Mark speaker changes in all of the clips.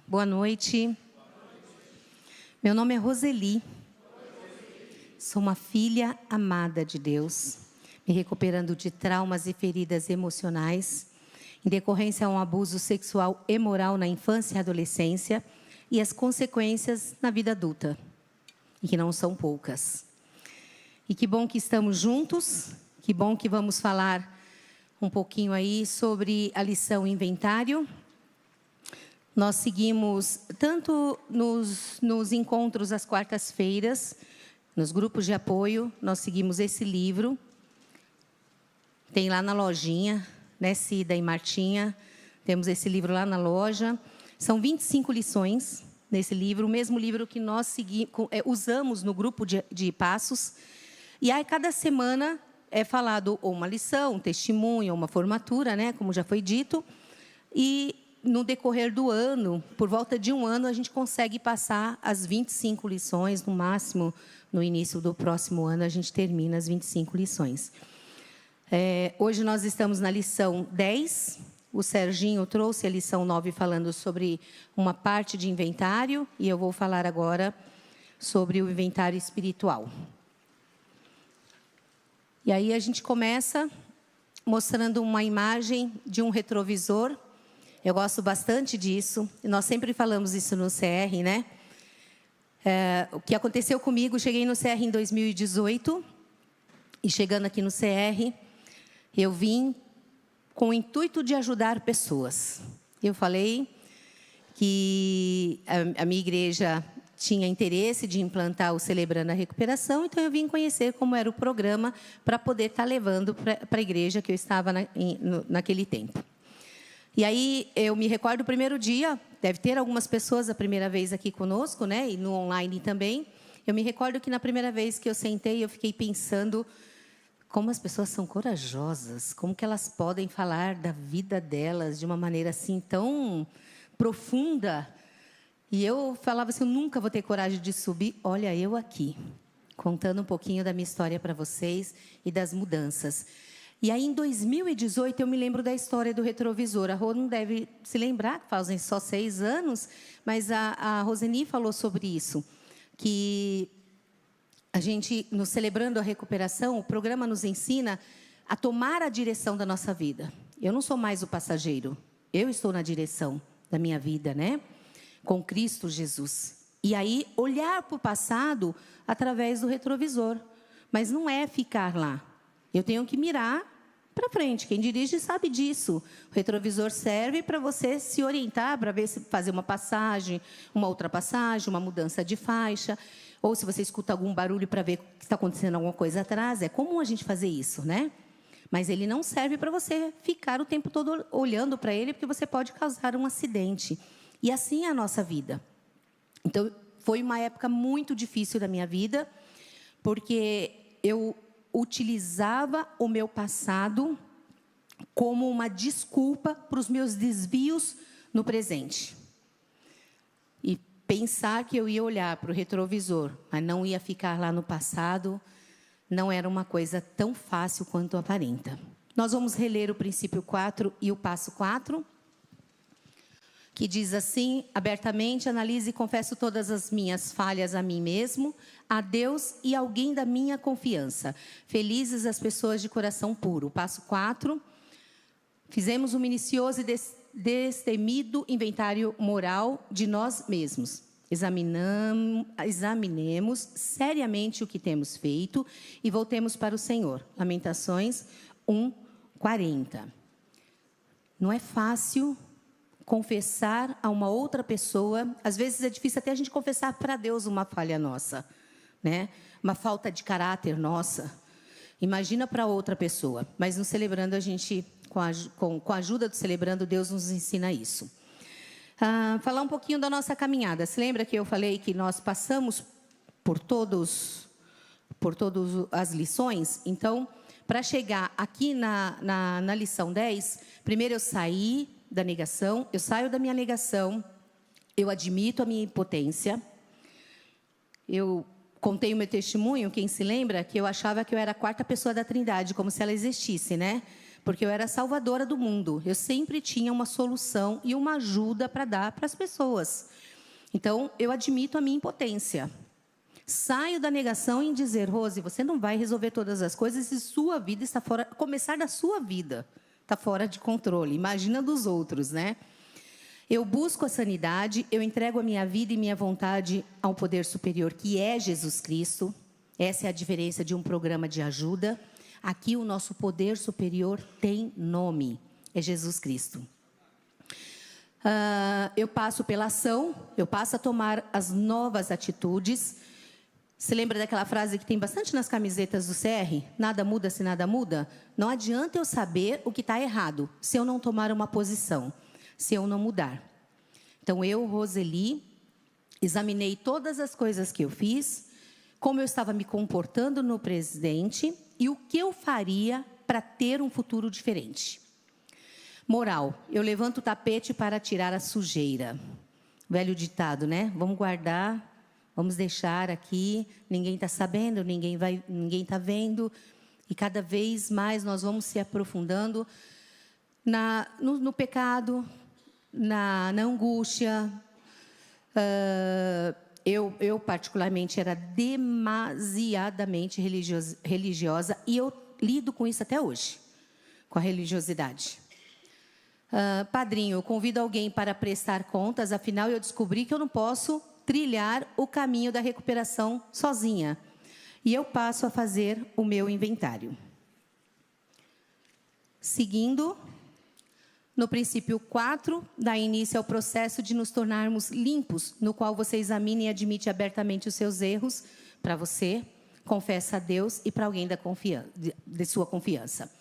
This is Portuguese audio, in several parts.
Speaker 1: Boa noite. Meu nome é Roseli. Sou uma filha amada de Deus, me recuperando de traumas e feridas emocionais, em decorrência a um abuso sexual e moral na infância e adolescência e as consequências na vida adulta, e que não são poucas. E que bom que estamos juntos, que bom que vamos falar um pouquinho aí sobre a lição inventário. Nós seguimos tanto nos encontros às quartas-feiras, nos grupos de apoio, nós seguimos esse livro. Tem lá na lojinha, né, Cida e Martinha? Temos esse livro lá na loja. São 25 lições nesse livro, o mesmo livro que nós usamos no grupo de passos. E aí, cada semana é falado ou uma lição, um testemunho, uma formatura, né, como já foi dito. E no decorrer do ano, por volta de um ano, a gente consegue passar as 25 lições, no máximo, no início do próximo ano, a gente termina as 25 lições. Hoje nós estamos na lição 10, o Serginho trouxe a lição 9 falando sobre uma parte de inventário, e eu vou falar agora sobre o inventário espiritual. E aí a gente começa mostrando uma imagem de um retrovisor. Eu gosto bastante disso. Nós sempre falamos isso no CR, né? O que aconteceu comigo, cheguei no CR em 2018. E chegando aqui no CR, eu vim com o intuito de ajudar pessoas. Eu falei que a minha igreja tinha interesse de implantar o Celebrando a Recuperação, então eu vim conhecer como era o programa para poder estar levando para a igreja que eu estava naquele tempo. E aí, eu me recordo do primeiro dia, deve ter algumas pessoas a primeira vez aqui conosco, né? E no online também. Eu me recordo que na primeira vez que eu sentei, eu fiquei pensando como as pessoas são corajosas, como que elas podem falar da vida delas de uma maneira assim tão profunda. E eu falava assim, eu nunca vou ter coragem de subir. Olha, eu aqui, contando um pouquinho da minha história para vocês e das mudanças. E aí, em 2018, eu me lembro da história do retrovisor. A Rô não deve se lembrar, que fazem só 6 anos, mas a Roseni falou sobre isso, que a gente, no Celebrando a Recuperação, o programa nos ensina a tomar a direção da nossa vida. Eu não sou mais o passageiro, eu estou na direção da minha vida, né? Com Cristo Jesus. E aí, olhar para o passado através do retrovisor. Mas não é ficar lá. Eu tenho que mirar para frente. Quem dirige sabe disso. O retrovisor serve para você se orientar, para ver se fazer uma passagem, uma ultrapassagem, uma mudança de faixa. Ou se você escuta algum barulho para ver que está acontecendo alguma coisa atrás. É comum a gente fazer isso, né? Mas ele não serve para você ficar o tempo todo olhando para ele, porque você pode causar um acidente. E assim é a nossa vida. Então, foi uma época muito difícil da minha vida, porque eu utilizava o meu passado como uma desculpa para os meus desvios no presente. E pensar que eu ia olhar para o retrovisor, mas não ia ficar lá no passado, não era uma coisa tão fácil quanto aparenta. Nós vamos reler o princípio 4 e o passo 4, que diz assim, abertamente, analise e confesso todas as minhas falhas a mim mesmo, a Deus e alguém da minha confiança. Felizes as pessoas de coração puro. Passo 4, fizemos um minucioso e destemido inventário moral de nós mesmos. Examinemos seriamente o que temos feito e voltemos para o Senhor. Lamentações 1:40. Não é fácil confessar a uma outra pessoa. Às vezes é difícil até a gente confessar para Deus uma falha nossa, né? Uma falta de caráter nossa. Imagina para outra pessoa. Mas no Celebrando, a gente, com a ajuda do Celebrando, Deus nos ensina isso. Falar um pouquinho da nossa caminhada. Se lembra que eu falei que nós passamos por todas as lições? Então, para chegar aqui na lição 10, primeiro eu saí da negação, eu saio da minha negação, eu admito a minha impotência. Eu contei o meu testemunho, quem se lembra, que eu achava que eu era a 4ª pessoa da Trindade, como se ela existisse, né? Porque eu era a salvadora do mundo. Eu sempre tinha uma solução e uma ajuda para dar para as pessoas. Então, eu admito a minha impotência. Saio da negação em dizer, Rose, você não vai resolver todas as coisas e sua vida está fora... Começar da sua vida está fora de controle. Imagina dos outros, né? Eu busco a sanidade, eu entrego a minha vida e minha vontade ao poder superior, que é Jesus Cristo. Essa é a diferença de um programa de ajuda. Aqui o nosso poder superior tem nome, é Jesus Cristo. Eu passo pela ação, eu passo a tomar as novas atitudes. Você lembra daquela frase que tem bastante nas camisetas do CR? Nada muda se nada muda? Não adianta eu saber o que está errado, se eu não tomar uma posição, se eu não mudar. Então, eu, Roseli, examinei todas as coisas que eu fiz, como eu estava me comportando no presente e o que eu faria para ter um futuro diferente. Moral, eu levanto o tapete para tirar a sujeira. Velho ditado, né? Vamos guardar, vamos deixar aqui, ninguém está sabendo, ninguém está vendo. E cada vez mais nós vamos se aprofundando no pecado, na angústia. Eu, particularmente, era demasiadamente religiosa e eu lido com isso até hoje, com a religiosidade. Padrinho, eu convido alguém para prestar contas, afinal eu descobri que eu não posso trilhar o caminho da recuperação sozinha. E eu passo a fazer o meu inventário. Seguindo, no princípio 4, dá início ao processo de nos tornarmos limpos, no qual você examina e admite abertamente os seus erros para você, confessa a Deus e para alguém de sua confiança.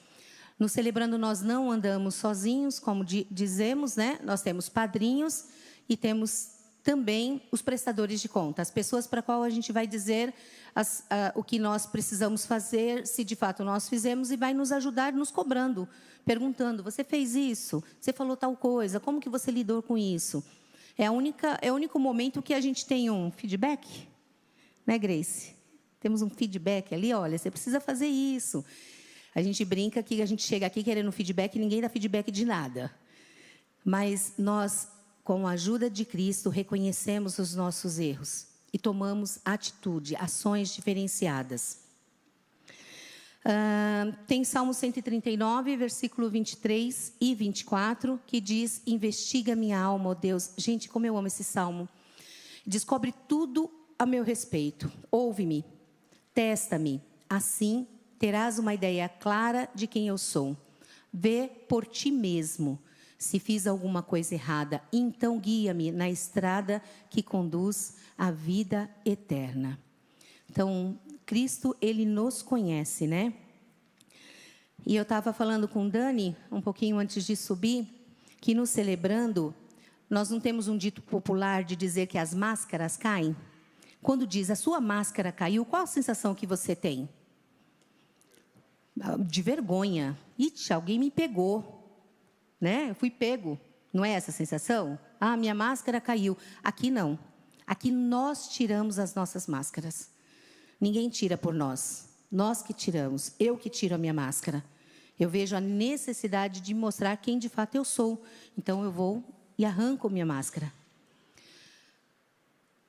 Speaker 1: No Celebrando, nós não andamos sozinhos, como dizemos, né? Nós temos padrinhos e temos também os prestadores de conta, as pessoas para qual a gente vai dizer o que nós precisamos fazer, se de fato nós fizemos, e vai nos ajudar nos cobrando, perguntando, você fez isso? Você falou tal coisa? Como que você lidou com isso? É o único momento que a gente tem um feedback, né, Grace? Temos um feedback ali, olha, você precisa fazer isso. A gente brinca que a gente chega aqui querendo feedback e ninguém dá feedback de nada. Mas nós, com a ajuda de Cristo, reconhecemos os nossos erros e tomamos atitude, ações diferenciadas. Tem Salmo 139, versículo 23 e 24, que diz, investiga minha alma, ó Deus. Gente, como eu amo esse salmo. Descobre tudo a meu respeito. Ouve-me, testa-me, assim terás uma ideia clara de quem eu sou. Vê por ti mesmo se fiz alguma coisa errada. Então guia-me na estrada que conduz à vida eterna. Então, Cristo, Ele nos conhece, né? E eu estava falando com Dani, um pouquinho antes de subir, que no Celebrando, nós não temos um dito popular de dizer que as máscaras caem. Quando diz, a sua máscara caiu, qual a sensação que você tem? De vergonha. Ixi, alguém me pegou, né? Eu fui pego. Não é essa a sensação? Ah, minha máscara caiu. Aqui não. Aqui nós tiramos as nossas máscaras. Ninguém tira por nós. Nós que tiramos. Eu que tiro a minha máscara. Eu vejo a necessidade de mostrar quem de fato eu sou. Então eu vou e arranco minha máscara.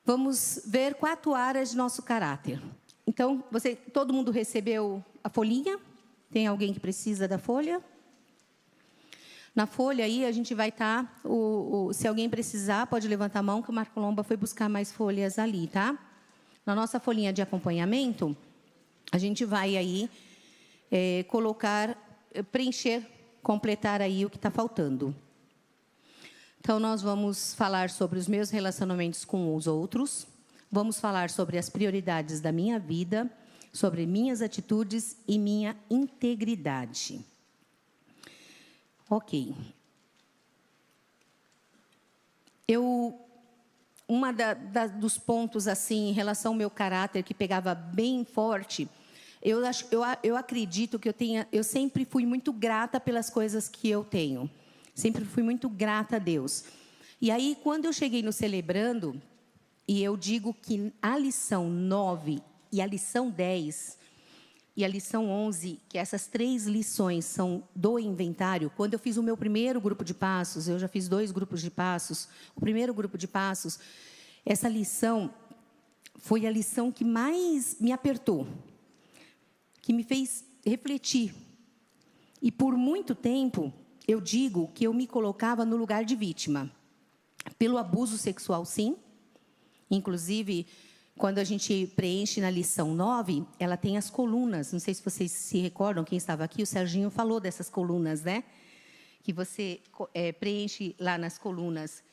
Speaker 1: Vamos ver 4 áreas de nosso caráter. Então, todo mundo recebeu a folhinha? Tem alguém que precisa da folha? Na folha aí a gente vai estar, se alguém precisar, pode levantar a mão que o Marco Lomba foi buscar mais folhas ali, tá? Na nossa folhinha de acompanhamento, a gente vai aí preencher, completar aí o que está faltando. Então, nós vamos falar sobre os meus relacionamentos com os outros, vamos falar sobre as prioridades da minha vida, sobre minhas atitudes e minha integridade. Ok. Dos pontos, assim, em relação ao meu caráter, que pegava bem forte, eu acredito que eu sempre fui muito grata pelas coisas que eu tenho. Sempre fui muito grata a Deus. E aí, quando eu cheguei no Celebrando, e eu digo que a lição 9 e a lição 10 e a lição 11, que essas 3 lições são do inventário, quando eu fiz o meu primeiro grupo de passos, eu já fiz 2 grupos de passos, o primeiro grupo de passos, essa lição foi a lição que mais me apertou, que me fez refletir. E por muito tempo, eu digo que eu me colocava no lugar de vítima. Pelo abuso sexual, sim. Inclusive, quando a gente preenche na lição 9, ela tem as colunas. Não sei se vocês se recordam, quem estava aqui, o Serginho falou dessas colunas, né? Que você preenche lá nas colunas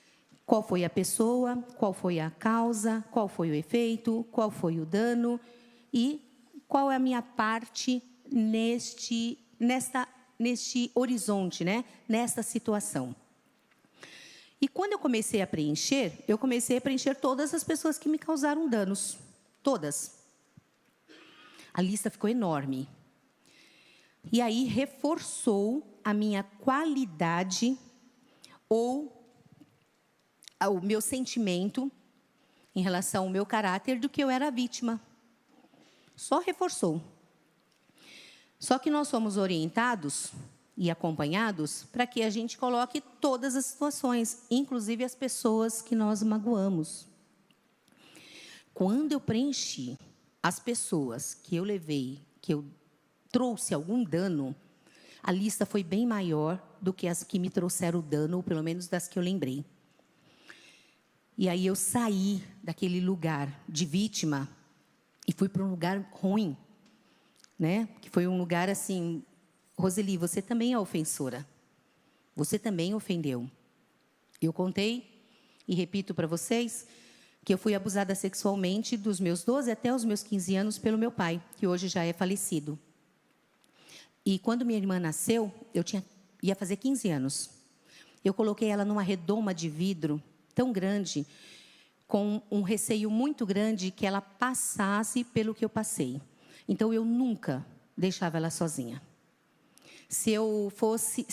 Speaker 1: qual foi a pessoa, qual foi a causa, qual foi o efeito, qual foi o dano e qual é a minha parte neste horizonte, né? Nesta situação. E quando eu comecei a preencher todas as pessoas que me causaram danos. Todas. A lista ficou enorme. E aí reforçou a minha qualidade ou o meu sentimento em relação ao meu caráter do que eu era vítima. Só reforçou. Só que nós somos orientados e acompanhados para que a gente coloque todas as situações, inclusive as pessoas que nós magoamos. Quando eu preenchi as pessoas que eu levei, que eu trouxe algum dano, a lista foi bem maior do que as que me trouxeram dano, ou pelo menos das que eu lembrei. E aí eu saí daquele lugar de vítima e fui para um lugar ruim, né? Que foi um lugar assim, Roseli, você também é ofensora. Você também ofendeu. Eu contei e repito para vocês que eu fui abusada sexualmente dos meus 12 até os meus 15 anos pelo meu pai, que hoje já é falecido. E quando minha irmã nasceu, ia fazer 15 anos. Eu coloquei ela numa redoma de vidro tão grande, com um receio muito grande que ela passasse pelo que eu passei. Então, eu nunca deixava ela sozinha. Se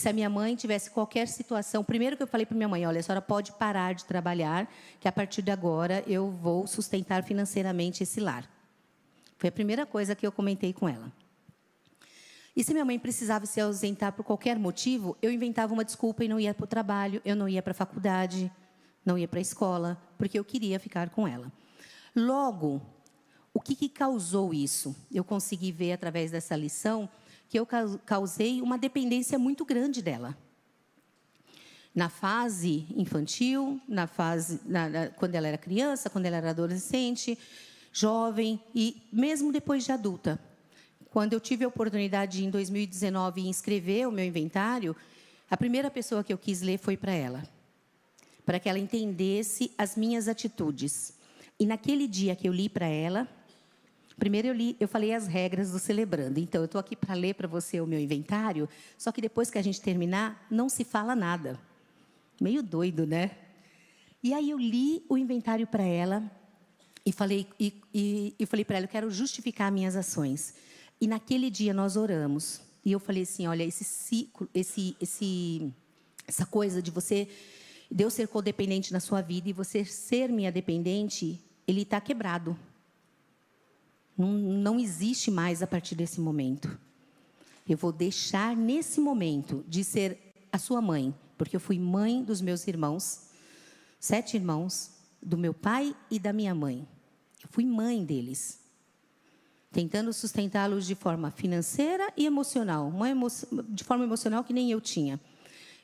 Speaker 1: a minha mãe tivesse qualquer situação, primeiro que eu falei para minha mãe, olha, a senhora pode parar de trabalhar, que a partir de agora eu vou sustentar financeiramente esse lar. Foi a primeira coisa que eu comentei com ela. E se minha mãe precisava se ausentar por qualquer motivo, eu inventava uma desculpa e não ia para o trabalho, eu não ia para a faculdade, não ia para a escola, porque eu queria ficar com ela. Logo, o que causou isso? Eu consegui ver através dessa lição que eu causei uma dependência muito grande dela. Na fase infantil, quando ela era criança, quando ela era adolescente, jovem e mesmo depois de adulta. Quando eu tive a oportunidade, em 2019, de inscrever o meu inventário, a primeira pessoa que eu quis ler foi para ela, para que ela entendesse as minhas atitudes. E naquele dia que eu li para ela, primeiro eu falei as regras do Celebrando. Então, eu estou aqui para ler para você o meu inventário, só que depois que a gente terminar, não se fala nada. Meio doido, né? E aí eu li o inventário para ela e falei para ela, eu quero justificar minhas ações. E naquele dia nós oramos. E eu falei assim, olha, esse ciclo, essa coisa de Deus ser codependente na sua vida e você ser minha dependente, ele está quebrado. Não existe mais a partir desse momento. Eu vou deixar nesse momento de ser a sua mãe, porque eu fui mãe dos meus irmãos, 7 irmãos, do meu pai e da minha mãe. Eu fui mãe deles, tentando sustentá-los de forma financeira e emocional, de forma emocional que nem eu tinha.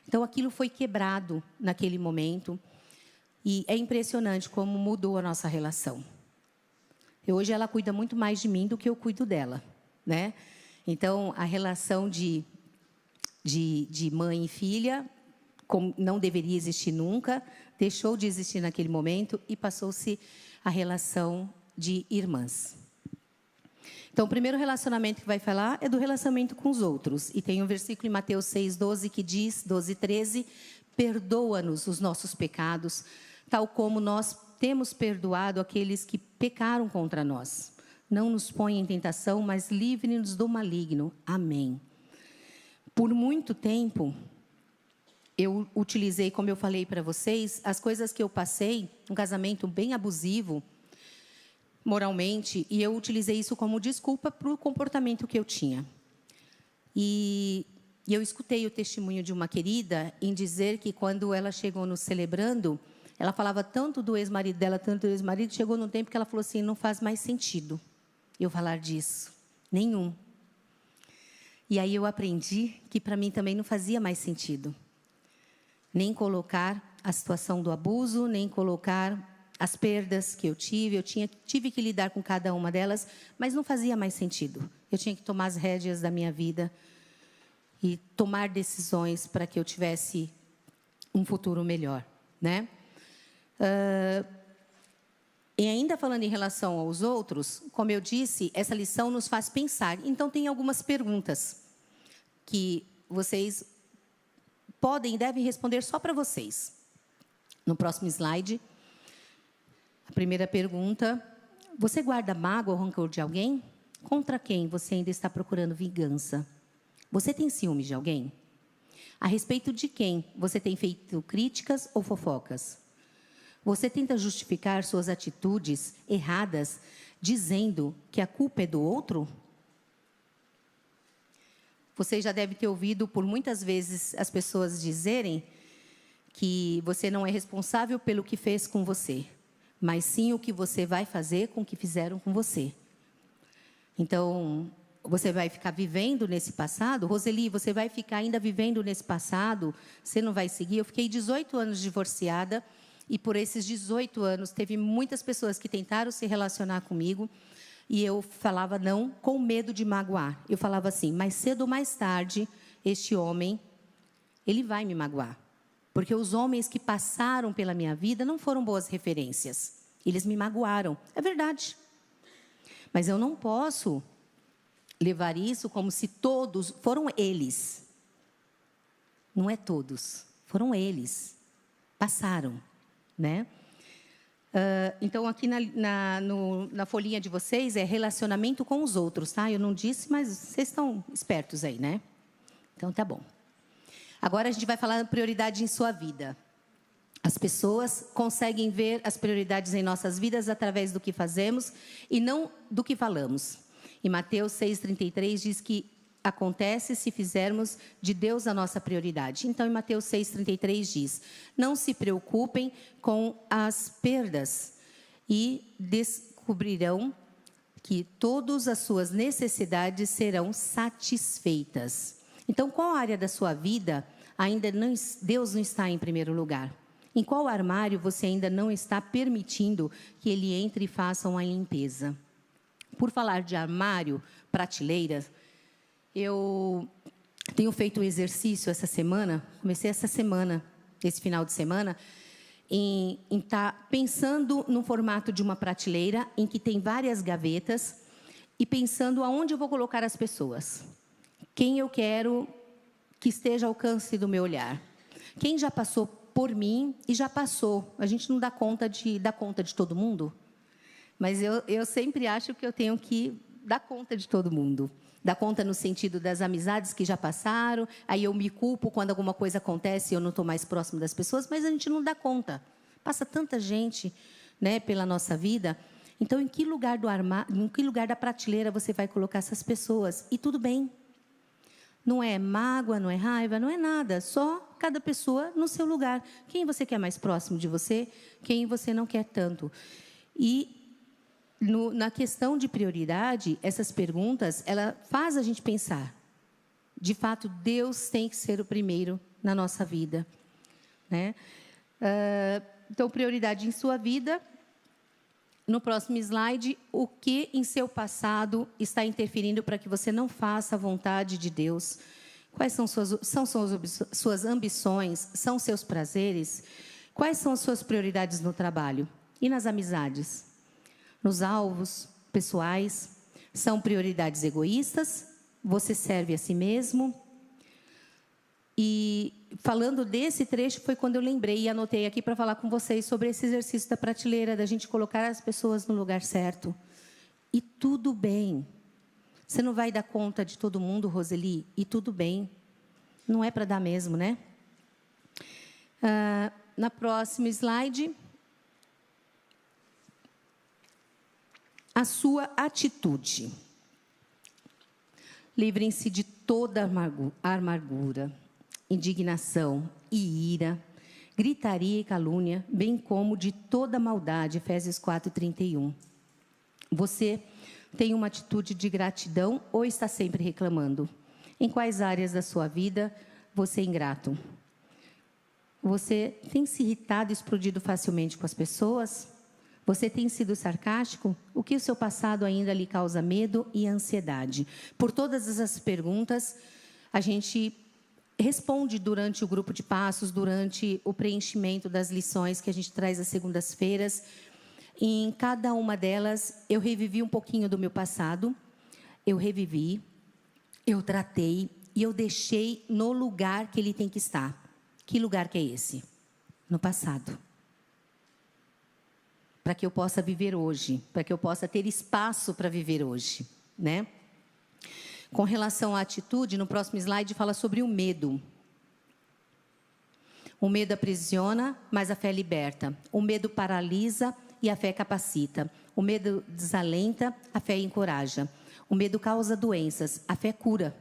Speaker 1: Então, aquilo foi quebrado naquele momento e é impressionante como mudou a nossa relação. Hoje ela cuida muito mais de mim do que eu cuido dela, né? Então, a relação de mãe e filha, como não deveria existir nunca, deixou de existir naquele momento e passou-se a relação de irmãs. Então, o primeiro relacionamento que vai falar é do relacionamento com os outros. E tem um versículo em Mateus 6:12 que diz, 12:13, perdoa-nos os nossos pecados, tal como nós temos perdoado aqueles que pecaram contra nós. Não nos ponha em tentação, mas livre-nos do maligno. Amém. Por muito tempo, eu utilizei, como eu falei para vocês, as coisas que eu passei, um casamento bem abusivo, moralmente, e eu utilizei isso como desculpa para o comportamento que eu tinha. E eu escutei o testemunho de uma querida em dizer que quando ela chegou no Celebrando, ela falava tanto do ex-marido dela, tanto do ex-marido, chegou num tempo que ela falou assim, não faz mais sentido eu falar disso, nenhum. E aí eu aprendi que para mim também não fazia mais sentido. Nem colocar a situação do abuso, nem colocar as perdas que eu tive. Eu tive que lidar com cada uma delas, mas não fazia mais sentido. Eu tinha que tomar as rédeas da minha vida e tomar decisões para que eu tivesse um futuro melhor, né? E ainda falando em relação aos outros, como eu disse, essa lição nos faz pensar. Então, tem algumas perguntas que vocês podem e devem responder só para vocês. No próximo slide, a primeira pergunta: você guarda mágoa ou rancor de alguém? Contra quem você ainda está procurando vingança? Você tem ciúme de alguém? A respeito de quem você tem feito críticas ou fofocas? Você tenta justificar suas atitudes erradas dizendo que a culpa é do outro? Você já deve ter ouvido por muitas vezes as pessoas dizerem que você não é responsável pelo que fez com você, mas sim o que você vai fazer com o que fizeram com você. Então, você vai ficar vivendo nesse passado? Roseli, você vai ficar ainda vivendo nesse passado? Você não vai seguir? Eu fiquei 18 anos divorciada e por esses 18 anos teve muitas pessoas que tentaram se relacionar comigo e eu falava não com medo de magoar. Eu falava assim, mais cedo ou mais tarde, este homem, ele vai me magoar. Porque os homens que passaram pela minha vida não foram boas referências. Eles me magoaram. É verdade. Mas eu não posso levar isso como se todos foram eles. Não é todos. Foram eles. Passaram, né? Então, aqui na folhinha de vocês é relacionamento com os outros, tá? Eu não disse, mas vocês estão espertos aí, né? Então, tá bom. Agora a gente vai falar da prioridade em sua vida. As pessoas conseguem ver as prioridades em nossas vidas através do que fazemos e não do que falamos. Em Mateus 6,33 diz que acontece se fizermos de Deus a nossa prioridade. Então, em Mateus 6,33 diz, não se preocupem com as perdas e descobrirão que todas as suas necessidades serão satisfeitas. Então, qual área da sua vida ainda não, Deus não está em primeiro lugar? Em qual armário você ainda não está permitindo que Ele entre e faça uma limpeza? Por falar de armário, prateleira, eu tenho feito um exercício essa semana, comecei essa semana, esse final de semana, em estar pensando no formato de uma prateleira em que tem várias gavetas e pensando aonde eu vou colocar as pessoas. Quem eu quero que esteja ao alcance do meu olhar. Quem já passou por mim e já passou. A gente não dá conta de todo mundo, mas eu sempre acho que eu tenho que dar conta de todo mundo. Dar conta no sentido das amizades que já passaram, aí eu me culpo quando alguma coisa acontece e eu não estou mais próximo das pessoas, mas a gente não dá conta. Passa tanta gente, né, pela nossa vida. Então, em que lugar do armário, em que lugar da prateleira você vai colocar essas pessoas? E tudo bem. Não é mágoa, não é raiva, não é nada. Só cada pessoa no seu lugar. Quem você quer mais próximo de você, quem você não quer tanto. E na questão de prioridade, essas perguntas, ela faz a gente pensar. De fato, Deus tem que ser o primeiro na nossa vida, né? Então, prioridade em sua vida. No próximo slide, o que em seu passado está interferindo para que você não faça a vontade de Deus? Quais são suas ambições? São seus prazeres? Quais são as suas prioridades no trabalho? E nas amizades? Nos alvos pessoais? São prioridades egoístas? Você serve a si mesmo? E falando desse trecho foi quando eu lembrei e anotei aqui para falar com vocês sobre esse exercício da prateleira, da gente colocar as pessoas no lugar certo. E tudo bem. Você não vai dar conta de todo mundo, Roseli, e tudo bem. Não é para dar mesmo, né? Na próxima slide. a sua atitude. Livrem-se de toda amargura, indignação e ira, gritaria e calúnia, bem como de toda maldade. Efésios 4:31. Você tem uma atitude de gratidão ou está sempre reclamando? Em quais áreas da sua vida você é ingrato? Você tem se irritado e explodido facilmente com as pessoas? Você tem sido sarcástico? O que o seu passado ainda lhe causa medo e ansiedade? Por todas essas perguntas, a gente responde durante o grupo de passos, durante o preenchimento das lições que a gente traz às segundas-feiras. Em cada uma delas, eu revivi um pouquinho do meu passado, eu tratei e eu deixei no lugar que ele tem que estar. Que lugar que é esse? No passado. Para que eu possa viver hoje, para que eu possa ter espaço para viver hoje, né? Com relação à atitude, no próximo slide fala sobre o medo. O medo aprisiona, mas a fé liberta. O medo paralisa e a fé capacita. O medo desalenta, a fé encoraja. O medo causa doenças, a fé cura.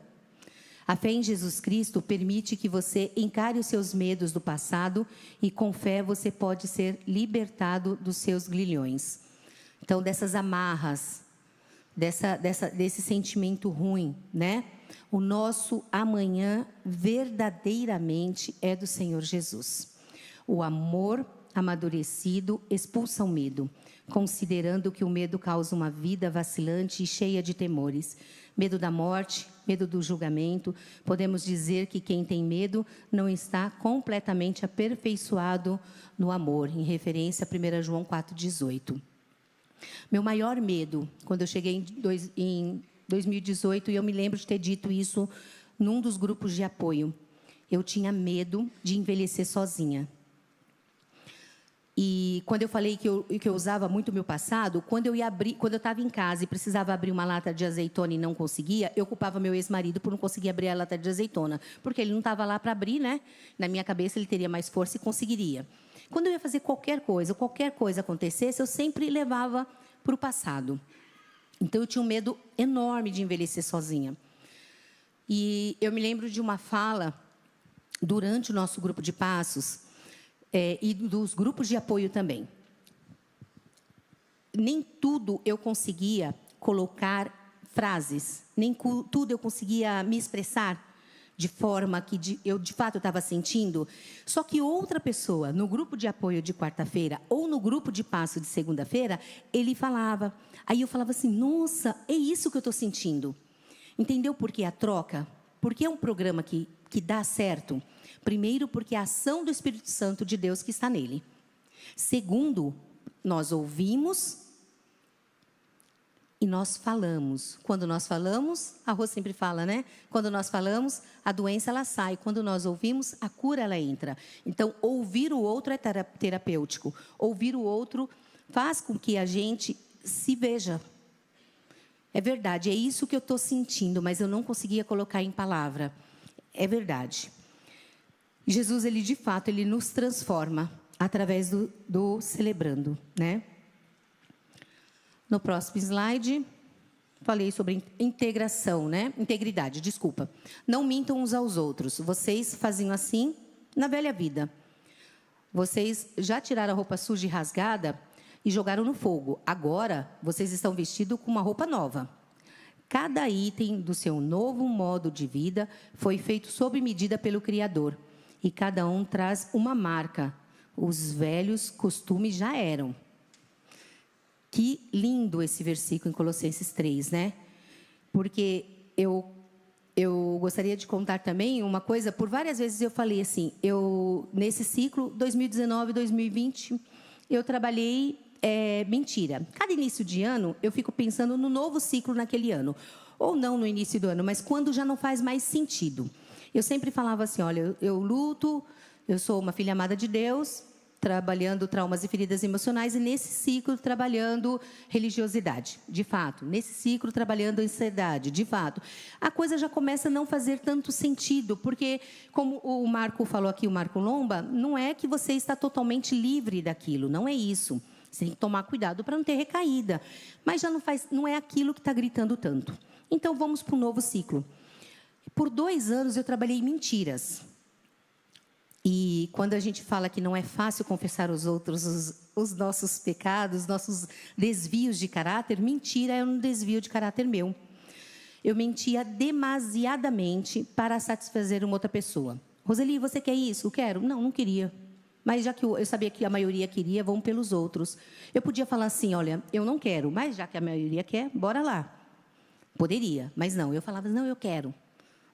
Speaker 1: A fé em Jesus Cristo permite que você encare os seus medos do passado e com fé você pode ser libertado dos seus grilhões. Então, dessas amarras, desse sentimento ruim, né? O nosso amanhã verdadeiramente é do Senhor Jesus. O amor amadurecido expulsa o medo, considerando que o medo causa uma vida vacilante e cheia de temores. Medo da morte, medo do julgamento. Podemos dizer que quem tem medo não está completamente aperfeiçoado no amor, em referência a 1 João 4,18. Meu maior medo, quando eu cheguei em 2018, e eu me lembro de ter dito isso num dos grupos de apoio, eu tinha medo de envelhecer sozinha. E quando eu falei que eu usava muito o meu passado, quando eu estava em casa e precisava abrir uma lata de azeitona e não conseguia, eu culpava meu ex-marido por não conseguir abrir a lata de azeitona, porque ele não estava lá para abrir, né? Na minha cabeça ele teria mais força e conseguiria. Quando eu ia fazer qualquer coisa acontecesse, eu sempre levava para o passado. Então eu tinha um medo enorme de envelhecer sozinha. E eu me lembro de uma fala durante o nosso grupo de passos, e dos grupos de apoio também. Nem tudo eu conseguia colocar frases, nem tudo eu conseguia me expressar de forma que eu de fato estava sentindo. Só que outra pessoa, no grupo de apoio de quarta-feira ou no grupo de passo de segunda-feira, ele falava. Aí eu falava assim, nossa, é isso que eu estou sentindo. Entendeu por que a troca? Porque é um programa que dá certo. Primeiro, porque é a ação do Espírito Santo de Deus que está nele. Segundo, nós ouvimos e nós falamos. Quando nós falamos, a Rô sempre fala, né? Quando nós falamos, a doença ela sai. Quando nós ouvimos, a cura ela entra. Então, ouvir o outro é terapêutico. Ouvir o outro faz com que a gente se veja. É verdade, é isso que eu estou sentindo, mas eu não conseguia colocar em palavra. É verdade. Jesus, ele de fato, ele nos transforma através do celebrando, né? No próximo slide, falei sobre integração, né? Integridade, desculpa. Não mintam uns aos outros. Vocês faziam assim na velha vida. Vocês já tiraram a roupa suja e rasgada e jogaram no fogo. Agora, vocês estão vestidos com uma roupa nova. Cada item do seu novo modo de vida foi feito sob medida pelo Criador. E cada um traz uma marca. Os velhos costumes já eram. Que lindo esse versículo em Colossenses 3, né? Porque eu gostaria de contar também uma coisa. Por várias vezes eu falei assim, nesse ciclo 2019, 2020, eu trabalhei mentira. Cada início de ano, eu fico pensando no novo ciclo naquele ano. Ou não no início do ano, mas quando já não faz mais sentido. Eu sempre falava assim, olha, eu luto, eu sou uma filha amada de Deus, trabalhando traumas e feridas emocionais, e nesse ciclo trabalhando religiosidade, de fato. Nesse ciclo trabalhando ansiedade, de fato. A coisa já começa a não fazer tanto sentido, porque, como o Marco falou aqui, o Marco Lomba, não é que você está totalmente livre daquilo, não é isso. Você tem que tomar cuidado para não ter recaída. Mas já não é aquilo que está gritando tanto. Então, vamos para um novo ciclo. Por 2 anos, eu trabalhei mentiras. E quando a gente fala que não é fácil confessar aos outros os nossos pecados, nossos desvios de caráter, mentira é um desvio de caráter meu. Eu mentia demasiadamente para satisfazer uma outra pessoa. Roseli, você quer isso? Eu quero. Não, não queria. Mas já que eu sabia que a maioria queria, vamos pelos outros. Eu podia falar assim, olha, eu não quero, mas já que a maioria quer, bora lá. Poderia, mas não. Eu falava, não, eu quero.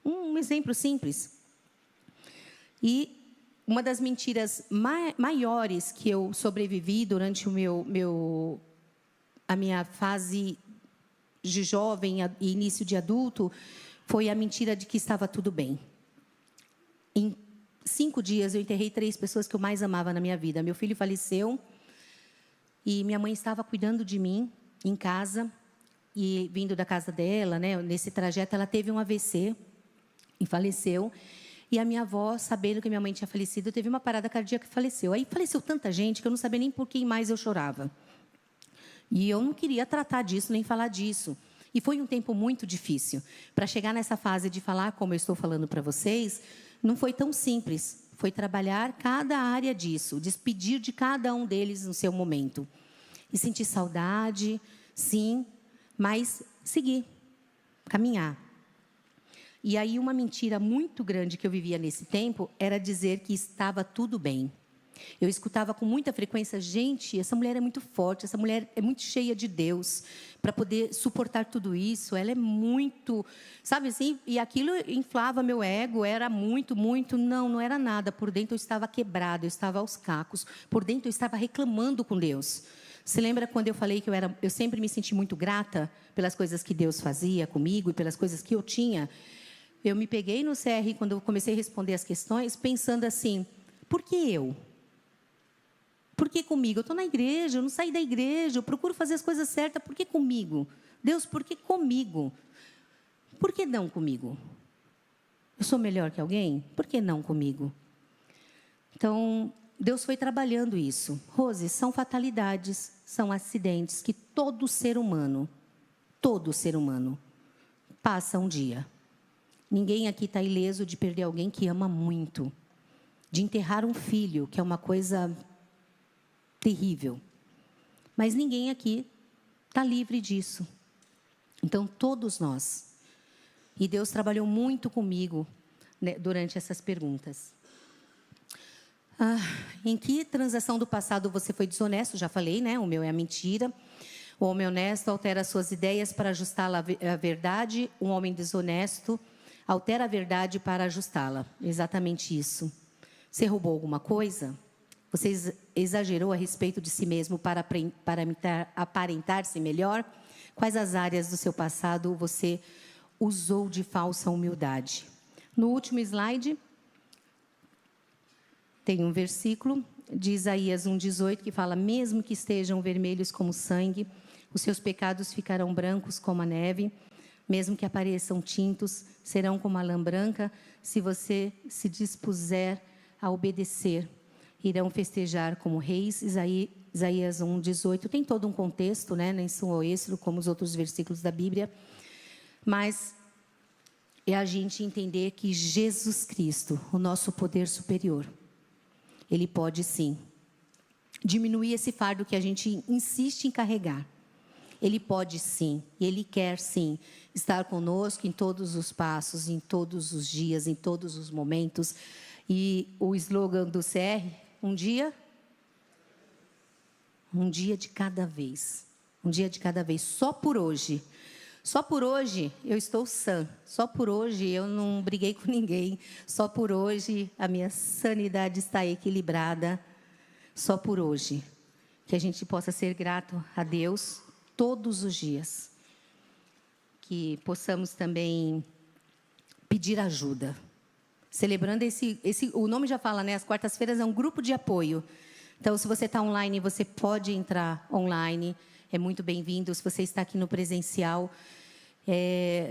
Speaker 1: Um exemplo simples. E uma das mentiras maiores que eu sobrevivi durante a minha fase de jovem e início de adulto foi a mentira de que estava tudo bem. Em 5 dias, eu enterrei 3 pessoas que eu mais amava na minha vida. Meu filho faleceu e minha mãe estava cuidando de mim em casa e vindo da casa dela, né, nesse trajeto, ela teve um AVC e faleceu. E a minha avó, sabendo que minha mãe tinha falecido, teve uma parada cardíaca e faleceu. Aí faleceu tanta gente que eu não sabia nem por quem mais eu chorava. E eu não queria tratar disso, nem falar disso. E foi um tempo muito difícil. Para chegar nessa fase de falar, como eu estou falando para vocês, não foi tão simples. Foi trabalhar cada área disso, despedir de cada um deles no seu momento. E sentir saudade, sim, mas seguir, caminhar. E aí uma mentira muito grande que eu vivia nesse tempo era dizer que estava tudo bem. Eu escutava com muita frequência, gente, essa mulher é muito forte, essa mulher é muito cheia de Deus para poder suportar tudo isso, ela é muito, sabe assim? E aquilo inflava meu ego, era muito, não era nada. Por dentro eu estava quebrado, eu estava aos cacos, por dentro eu estava reclamando com Deus. Você lembra quando eu falei que eu sempre me senti muito grata pelas coisas que Deus fazia comigo e pelas coisas que eu tinha? Eu me peguei no CR, quando eu comecei a responder as questões, pensando assim, por que eu? Por que comigo? Eu estou na igreja, eu não saí da igreja, eu procuro fazer as coisas certas, por que comigo? Deus, por que comigo? Por que não comigo? Eu sou melhor que alguém? Por que não comigo? Então, Deus foi trabalhando isso. Rose, são fatalidades, são acidentes que todo ser humano passa um dia. Ninguém aqui está ileso de perder alguém que ama muito. De enterrar um filho, que é uma coisa terrível. Mas ninguém aqui está livre disso. Então, todos nós. E Deus trabalhou muito comigo, né, durante essas perguntas. Em que transação do passado você foi desonesto? Já falei, né? O meu é a mentira. O homem honesto altera suas ideias para ajustá-la à verdade. Um homem desonesto altera a verdade para ajustá-la. Exatamente isso. Você roubou alguma coisa? Você exagerou a respeito de si mesmo para aparentar-se melhor? Quais as áreas do seu passado você usou de falsa humildade? No último slide, tem um versículo de Isaías 1,18 que fala: mesmo que estejam vermelhos como sangue, os seus pecados ficarão brancos como a neve. Mesmo que apareçam tintos, serão como a lã branca. Se você se dispuser a obedecer, irão festejar como reis. Isaías 1,18. Tem todo um contexto, né? Nem sum ao êxodo, como os outros versículos da Bíblia. Mas é a gente entender que Jesus Cristo, o nosso poder superior, Ele pode sim diminuir esse fardo que a gente insiste em carregar. Ele pode sim, e Ele quer sim estar conosco em todos os passos, em todos os dias, em todos os momentos. E o slogan do CR, um dia de cada vez. Um dia de cada vez, só por hoje. Só por hoje eu estou sã. Só por hoje eu não briguei com ninguém. Só por hoje a minha sanidade está equilibrada. Só por hoje. Que a gente possa ser grato a Deus todos os dias. Que possamos também pedir ajuda. Celebrando o nome já fala, né? As quartas-feiras é um grupo de apoio. Então, se você está online, você pode entrar online. É muito bem-vindo. Se você está aqui no presencial,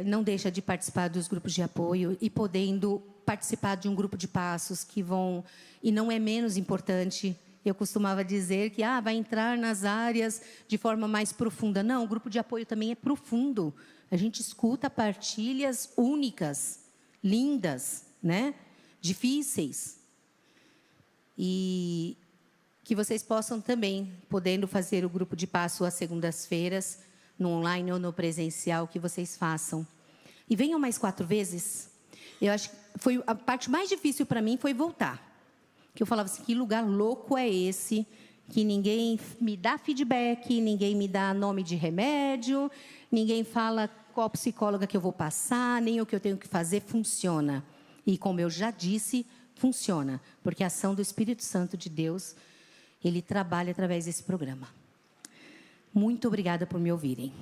Speaker 1: não deixa de participar dos grupos de apoio e podendo participar de um grupo de passos que vão... E não é menos importante Eu costumava dizer que vai entrar nas áreas de forma mais profunda. Não, o grupo de apoio também é profundo. A gente escuta partilhas únicas, lindas, né? Difíceis. E que vocês possam também, podendo fazer o grupo de passo às segundas-feiras, no online ou no presencial, que vocês façam. E venham mais 4 vezes. Eu acho que foi a parte mais difícil para mim foi voltar. Que eu falava assim, que lugar louco é esse? Que ninguém me dá feedback, ninguém me dá nome de remédio, ninguém fala qual psicóloga que eu vou passar, nem o que eu tenho que fazer, funciona. E como eu já disse, funciona. Porque a ação do Espírito Santo de Deus, ele trabalha através desse programa. Muito obrigada por me ouvirem.